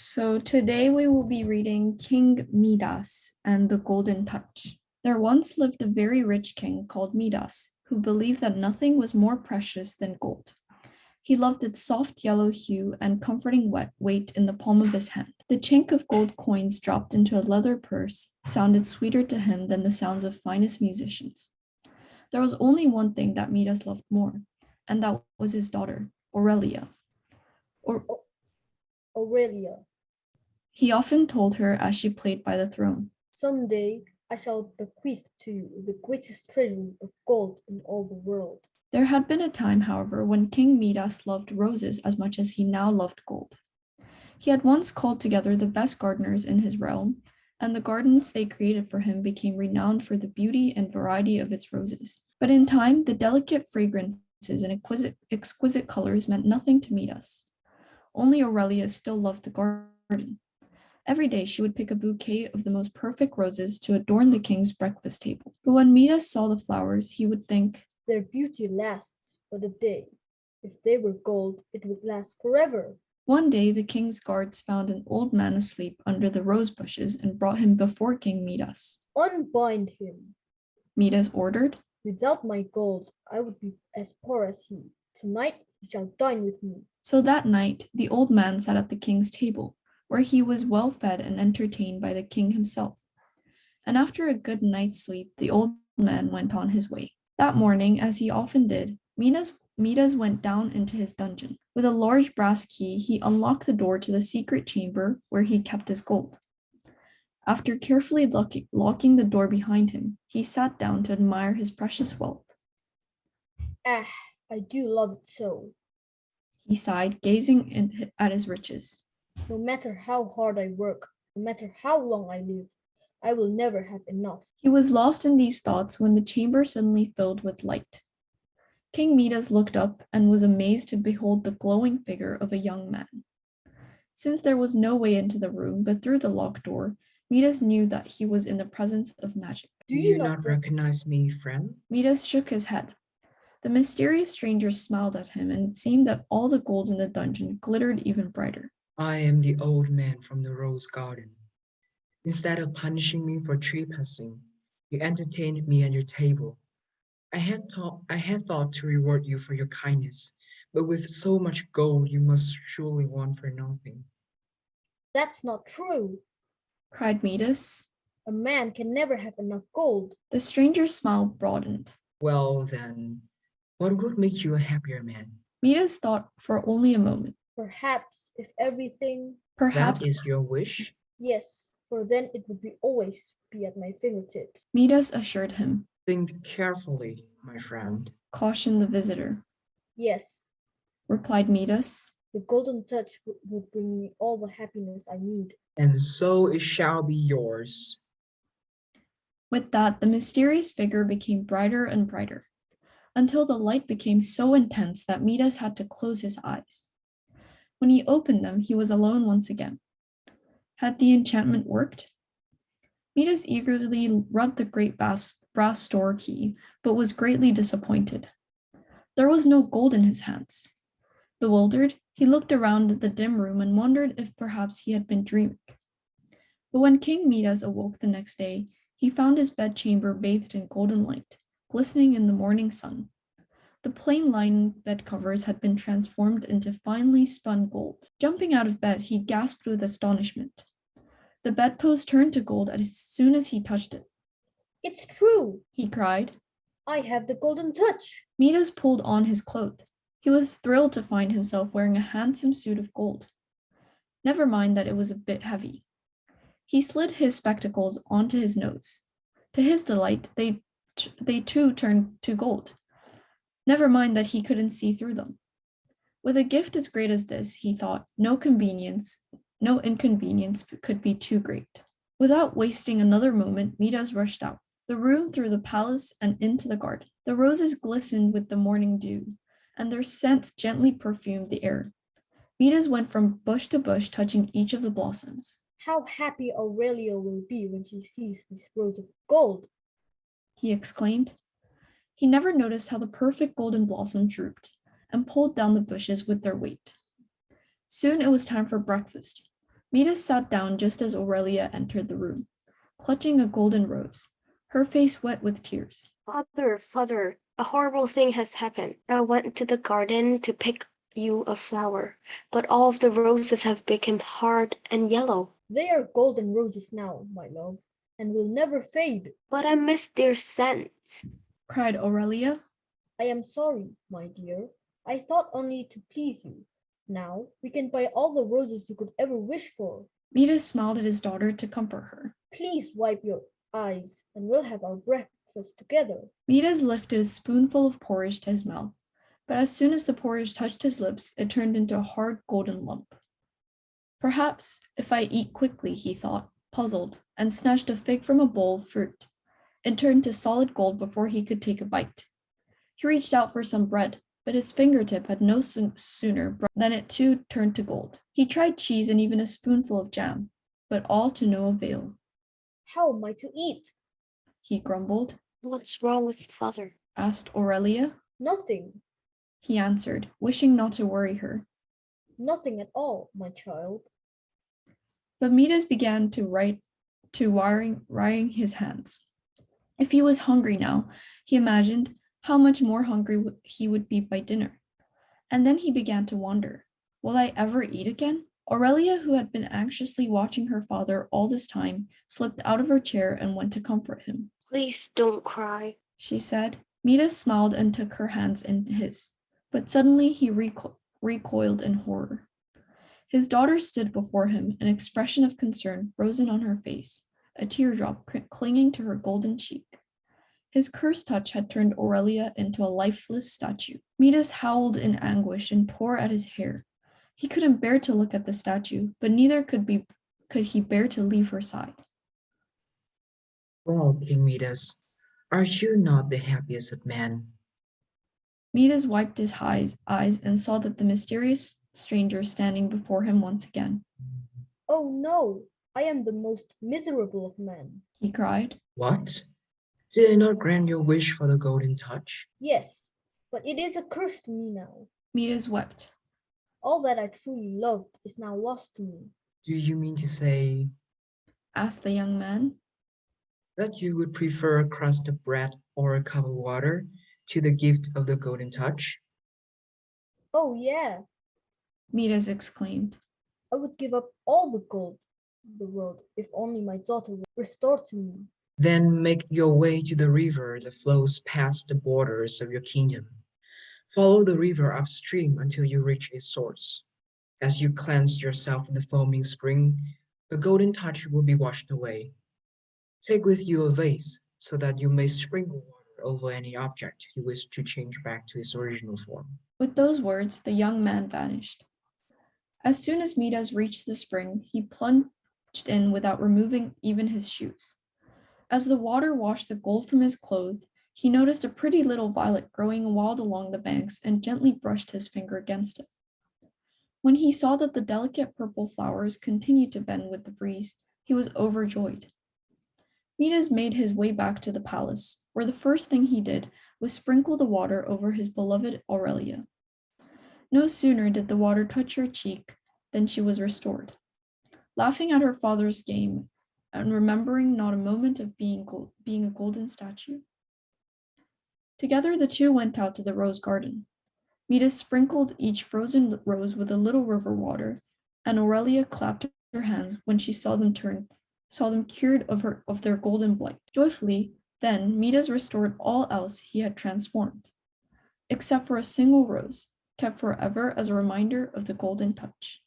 So today we will be reading King Midas and the Golden Touch. There once lived a very rich king called Midas, who believed that nothing was more precious than gold. He loved its soft yellow hue and comforting weight in the palm of his hand. The chink of gold coins dropped into a leather purse sounded sweeter to him than the sounds of finest musicians. There was only one thing that Midas loved more, and that was his daughter, Aurelia. Aurelia. He often told her as she played by the throne. Someday I shall bequeath to you the greatest treasure of gold in all the world. There had been a time, however, when King Midas loved roses as much as he now loved gold. He had once called together the best gardeners in his realm, and the gardens they created for him became renowned for the beauty and variety of its roses. But in time, the delicate fragrances and exquisite colors meant nothing to Midas. Only Aurelia still loved the garden. Every day she would pick a bouquet of the most perfect roses to adorn the king's breakfast table. But when Midas saw the flowers, he would think, "Their beauty lasts but a day. If they were gold, it would last forever." One day the king's guards found an old man asleep under the rose bushes and brought him before King Midas. "Unbind him," Midas ordered. "Without my gold, I would be as poor as he. Tonight you shall dine with me." So that night the old man sat at the king's table, where he was well fed and entertained by the king himself. And after a good night's sleep, the old man went on his way. That morning, as he often did, Midas went down into his dungeon. With a large brass key, he unlocked the door to the secret chamber where he kept his gold. After carefully locking the door behind him, he sat down to admire his precious wealth. "Ah, I do love it so," he sighed, gazing at his riches. "No matter how hard I work, no matter how long I live, I will never have enough." He was lost in these thoughts when the chamber suddenly filled with light. King Midas looked up and was amazed to behold the glowing figure of a young man. Since there was no way into the room but through the locked door, Midas knew that he was in the presence of magic. "Do you not recognize me, friend?" Midas shook his head. The mysterious stranger smiled at him, and it seemed that all the gold in the dungeon glittered even brighter. "I am the old man from the rose garden. Instead of punishing me for trespassing, you entertained me at your table. I had thought to reward you for your kindness, but with so much gold you must surely want for nothing." "That's not true," cried Midas. "A man can never have enough gold." The stranger's smile broadened. "Well then, what would make you a happier man?" Midas thought for only a moment. "Perhaps if everything..." Perhaps "That is your wish?" "Yes, for then it would always be at my fingertips." Midas assured him. "Think carefully, my friend," cautioned the visitor. "Yes," replied Midas. "the golden touch would bring me all the happiness I need." "And so it shall be yours." With that, the mysterious figure became brighter and brighter, until the light became so intense that Midas had to close his eyes. When he opened them, he was alone once again. Had the enchantment worked? Midas eagerly rubbed the great brass door key, but was greatly disappointed. There was no gold in his hands. Bewildered, he looked around the dim room and wondered if perhaps he had been dreaming. But when King Midas awoke the next day, he found his bedchamber bathed in golden light, glistening in the morning sun. The plain lined bed covers had been transformed into finely spun gold. Jumping out of bed, he gasped with astonishment. The bedpost turned to gold as soon as he touched it. "It's true!" he cried. "I have the golden touch!" Midas pulled on his clothes. He was thrilled to find himself wearing a handsome suit of gold. Never mind that it was a bit heavy. He slid his spectacles onto his nose. To his delight, they too turned to gold. Never mind that he couldn't see through them. With a gift as great as this, he thought, no inconvenience could be too great. Without wasting another moment, Midas rushed out, the room through the palace and into the garden. The roses glistened with the morning dew, and their scents gently perfumed the air. Midas went from bush to bush, touching each of the blossoms. "How happy Aurelia will be when she sees this rose of gold!" he exclaimed. He never noticed how the perfect golden blossom drooped and pulled down the bushes with their weight. Soon it was time for breakfast. Midas sat down just as Aurelia entered the room, clutching a golden rose, her face wet with tears. Father, a horrible thing has happened. I went to the garden to pick you a flower, but all of the roses have become hard and yellow. They are golden roses now, my love, and will never fade. But I miss their scent, cried Aurelia. I am sorry, my dear. I thought only to please you. Now we can buy all the roses you could ever wish for. Midas smiled at his daughter to comfort her. Please wipe your eyes, and we'll have our breakfast together. Midas lifted a spoonful of porridge to his mouth, but as soon as the porridge touched his lips, it turned into a hard golden lump. Perhaps if I eat quickly, he thought, puzzled, and snatched a fig from a bowl of fruit. It turned to solid gold before he could take a bite. He reached out for some bread, but his fingertip had no sooner than it too turned to gold. He tried cheese and even a spoonful of jam, but all to no avail. How am I to eat? He grumbled. What's wrong with Father? Asked Aurelia. Nothing. He answered, wishing not to worry her. Nothing at all, my child. But Midas began wring his hands. If he was hungry now, he imagined how much more hungry he would be by dinner. And then he began to wonder, will I ever eat again? Aurelia, who had been anxiously watching her father all this time, slipped out of her chair and went to comfort him. Please don't cry, she said. Midas smiled and took her hands in his, but suddenly he recoiled in horror. His daughter stood before him, an expression of concern frozen on her face, a teardrop clinging to her golden cheek. His cursed touch had turned Aurelia into a lifeless statue. Midas howled in anguish and tore at his hair. He couldn't bear to look at the statue, but neither could he bear to leave her side. Well, King Midas, are you not the happiest of men? Midas wiped his eyes and saw that the mysterious stranger standing before him once again. Oh no, I am the most miserable of men, he cried. What? Did I not grant your wish for the golden touch? Yes, but it is a curse to me now. Midas wept. All that I truly loved is now lost to me. Do you mean to say asked the young man. That you would prefer a crust of bread or a cup of water to the gift of the golden touch? Oh yeah, Midas exclaimed. I would give up all the gold in the world if only my daughter were restored to me. Then make your way to the river that flows past the borders of your kingdom. Follow the river upstream until you reach its source. As you cleanse yourself in the foaming spring, the golden touch will be washed away. Take with you a vase so that you may sprinkle water over any object you wish to change back to its original form. With those words, the young man vanished. As soon as Midas reached the spring, he plunged in without removing even his shoes. As the water washed the gold from his clothes, he noticed a pretty little violet growing wild along the banks and gently brushed his finger against it. When he saw that the delicate purple flowers continued to bend with the breeze, he was overjoyed. Midas made his way back to the palace, where the first thing he did was sprinkle the water over his beloved Aurelia. No sooner did the water touch her cheek than she was restored. Laughing at her father's game and remembering not a moment of being a golden statue. Together the two went out to the rose garden. Midas sprinkled each frozen rose with a little river water, and Aurelia clapped her hands when she saw them cured of their golden blight. Joyfully, then Midas restored all else he had transformed, except for a single rose, kept forever as a reminder of the golden touch.